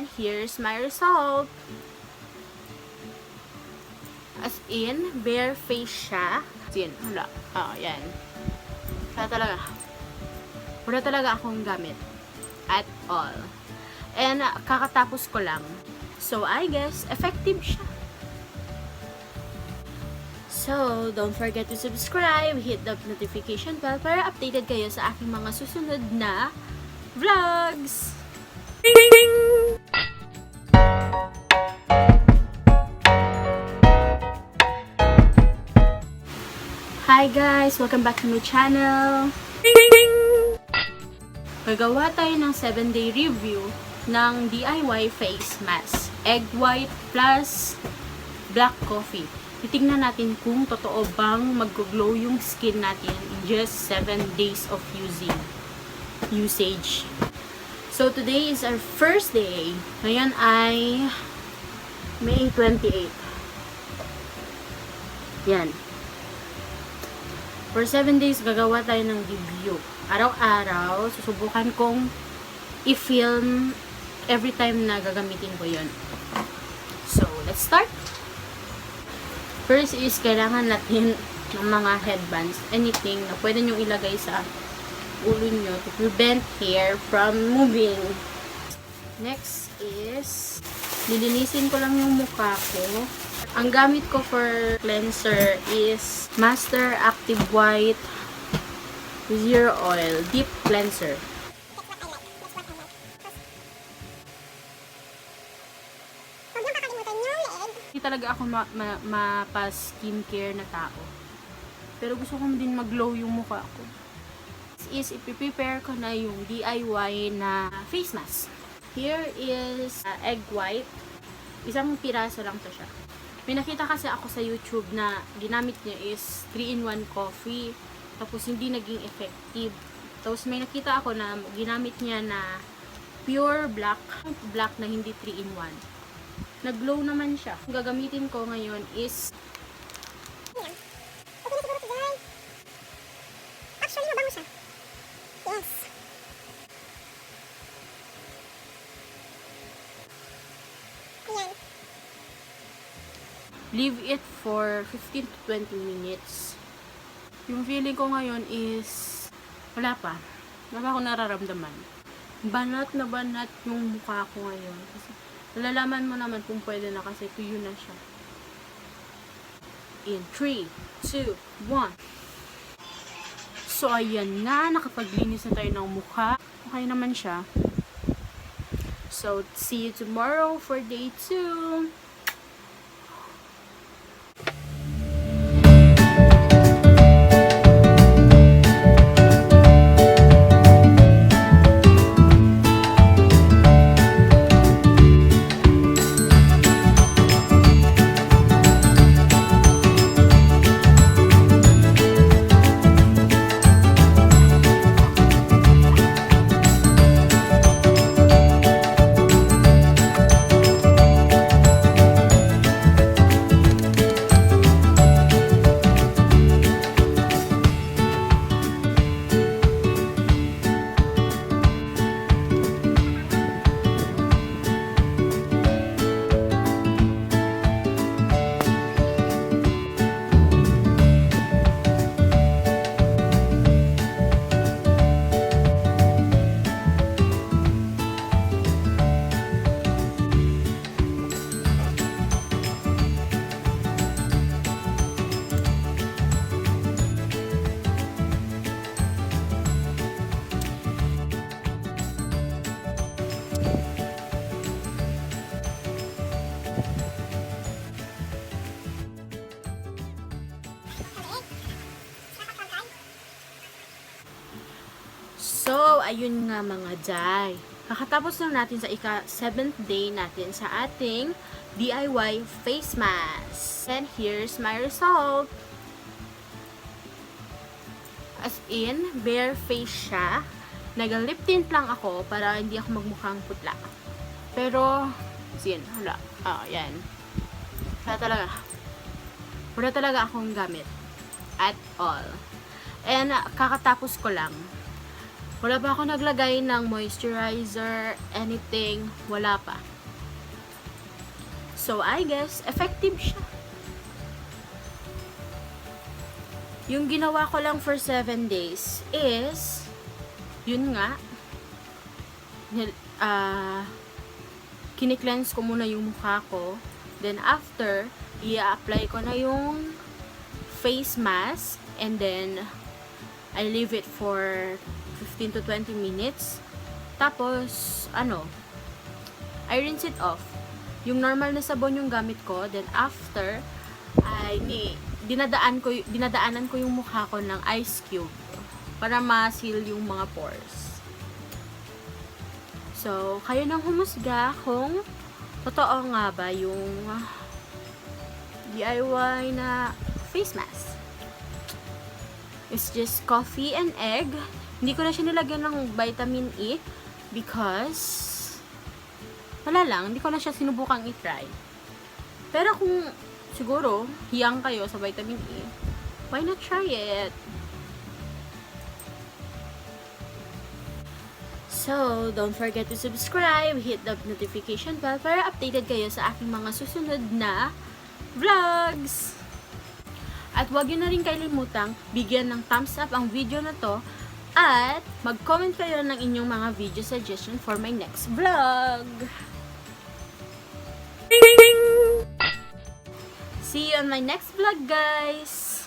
And here's my result. As in, bare face siya. As in, wala. Yan. Wala talaga akong gamit. At all. And, kakatapos ko lang. So, I guess, effective siya. So, don't forget to subscribe, hit the notification bell para updated kayo sa aking mga susunod na vlogs! Ding, ding! Hi guys! Welcome back to my channel! Ding, ding! Gagawa tayo ng 7-day review ng DIY face mask. Egg white plus black coffee. Titingnan natin kung totoo bang mag-glow yung skin natin in just 7 days of usage. So, today is our first day. Ngayon ay May 28. Yan. For 7 days, gagawa tayo ng review. Araw-araw, susubukan kong i-film every time na gagamitin ko yun. So, let's start! First is, kailangan natin ng mga headbands, anything na pwede nyo ilagay sa ulo nyo to prevent hair from moving. Next is, lilinisin ko lang yung mukha ko. Ang gamit ko for cleanser is Master Active White Zero Oil Deep Cleanser. Hindi talaga ako mapa-skincare na tao. Pero gusto ko din mag-glow yung mukha ko. This is, ipiprepare ko na yung DIY na face mask. Here is egg white. Isang piraso lang to siya. May nakita kasi ako sa YouTube na ginamit niya is 3-in-1 coffee. Tapos hindi naging effective. Tapos may nakita ako na ginamit niya na pure black na hindi 3-in-1. Nag-glow naman siya. Ang gagamitin ko ngayon is okay na siguro ito, dzai. Actually, mabango siya. Yes. Ayan. leave it for 15 to 20 minutes. Yung feeling ko ngayon is wala pa. Wala pa akong nararamdaman. Banat na banat yung mukha ko ngayon. Kasi nalalaman mo naman kung pwede na kasi tuyo na siya. In 3, 2, 1. So, ayan na. Nakapaglinis na tayo ng mukha. Okay naman siya. So, see you tomorrow for day 2. So, ayun nga mga dzai. Kakatapos lang natin sa ika-7th day natin sa ating DIY face mask. And here's my result. As in, bare face siya. Nag-lip tint lang ako para hindi ako magmukhang putla. Pero, sin, hala. Yan. Wala talaga akong gamit. At all. And, kakatapos ko lang. Wala pa ako naglagay ng moisturizer, anything. Wala pa. So, I guess, effective siya. Yung ginawa ko lang for 7 days is, yun nga, kini-cleanse ko muna yung mukha ko. Then, after, i-apply ko na yung face mask. And then, I leave it for 15 to 20 minutes. Tapos, I rinse it off. Yung normal na sabon yung gamit ko. Then, after, dinadaanan ko yung mukha ko ng ice cube para ma-seal yung mga pores. So, kayo nang humusga kung totoo nga ba yung DIY na face mask. It's just coffee and egg. Hindi ko na siya nilagyan ng vitamin E because wala lang, hindi ko na siya sinubukang i-try. Pero kung siguro hiyang kayo sa vitamin E, why not try it? So, don't forget to subscribe, hit the notification bell para updated kayo sa aking mga susunod na vlogs. At huwag nyo na rin kalimutang bigyan ng thumbs up ang video na to at mag-comment kayo ng inyong mga video suggestion for my next vlog. See you on my next vlog, guys!